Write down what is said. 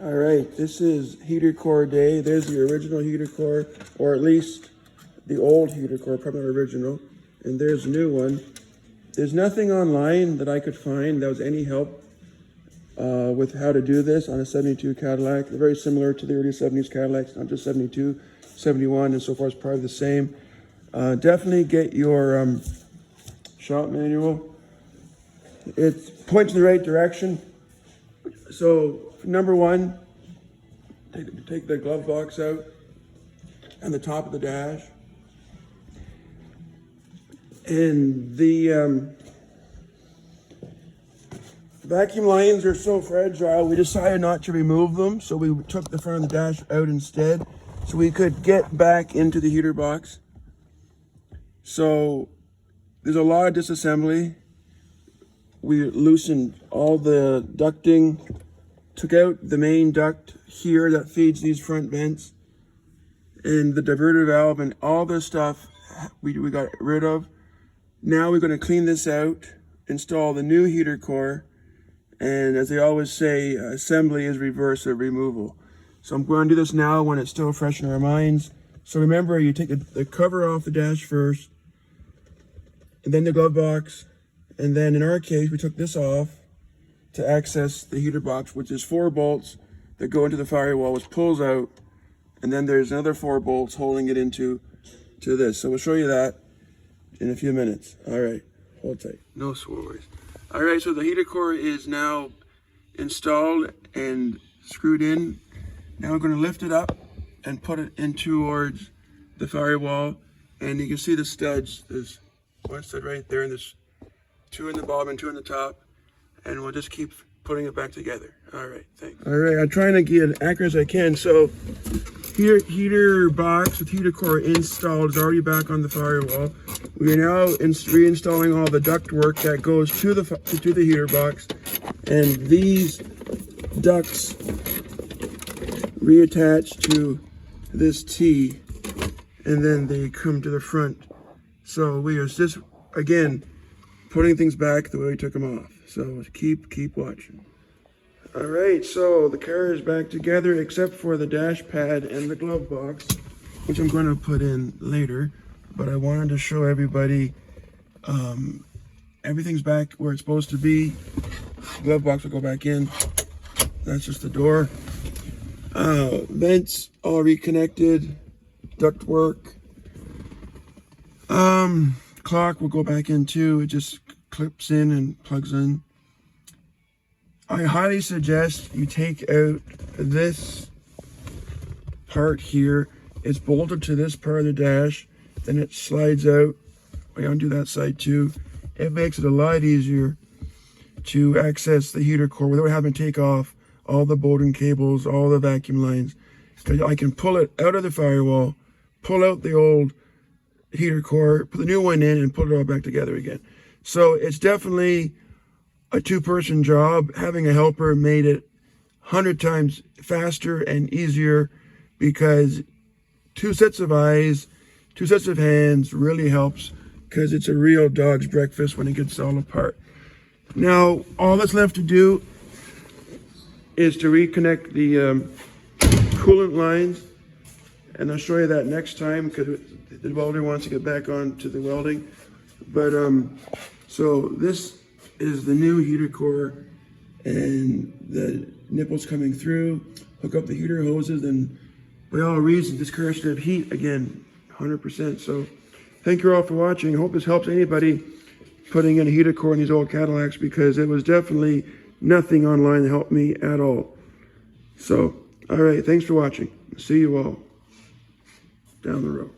All right, this is heater core day. There's the original heater core, or at least the old heater core, probably not original. And there's a new one. There's nothing online that I could find that was any help with how to do this on a 72 Cadillac. They're very similar to the early 70s Cadillacs, not just 72, 71, and so far it's probably the same. Definitely get your shop manual. It points in the right direction. So number one, take the glove box out and the top of the dash. And the vacuum lines are so fragile, we decided not to remove them. So we took the front of the dash out instead so we could get back into the heater box. So there's a lot of disassembly. We loosened all the ducting, took out the main duct here that feeds these front vents, and the diverter valve and all this stuff we got rid of. Now we're going to clean this out, install the new heater core, and as they always say, assembly is reverse of removal. So I'm going to do this now when it's still fresh in our minds. So remember, you take the cover off the dash first, and then the glove box, and then in our case, we took this off to access the heater box, which is 4 bolts that go into the firewall, which pulls out, and then there's another 4 bolts holding it into this. So we'll show you that in a few minutes. All right, hold tight. No worries. All right, so the heater core is now installed and screwed in. Now we're going to lift it up and put it in towards the firewall, and you can see the studs. There's one stud right there, and there's 2 in the bottom and 2 in the top, and we'll just keep putting it back together. All right, thanks. All right, I'm trying to get as accurate as I can. So heater box with heater core installed is already back on the firewall. We are now reinstalling all the duct work that goes to the heater box, and these ducts reattach to this T, and then they come to the front. So we are just, again, putting things back the way we took them off. So keep watching. All right, so the car is back together except for the dash pad and the glove box, which I'm going to put in later. But I wanted to show everybody everything's back where it's supposed to be. Glove box will go back in. That's just the door. Vents all reconnected. Duct work. Clock will go back in too. It just clips in and plugs in. I highly suggest you take out this part here. It's bolted to this part of the dash, then it slides out. I undo that side too. It makes it a lot easier to access the heater core without having to take off all the bolting cables, all the vacuum lines. I can pull it out of the firewall, pull out the old heater core, put the new one in, and put it all back together again. So it's definitely a 2-person job. Having a helper made it 100 times faster and easier, because 2 sets of eyes, 2 sets of hands really helps, because it's a real dog's breakfast when it gets all apart. Now, all that's left to do is to reconnect the coolant lines, and I'll show you that next time because the welder wants to get back on to the welding. But so this is the new heater core, and the nipples coming through. Hook up the heater hoses, and by all reasons, this car should have heat again, 100%. So thank you all for watching. I hope this helps anybody putting in a heater core in these old Cadillacs, because it was definitely nothing online that helped me at all. So, all right, thanks for watching. See you all down the road.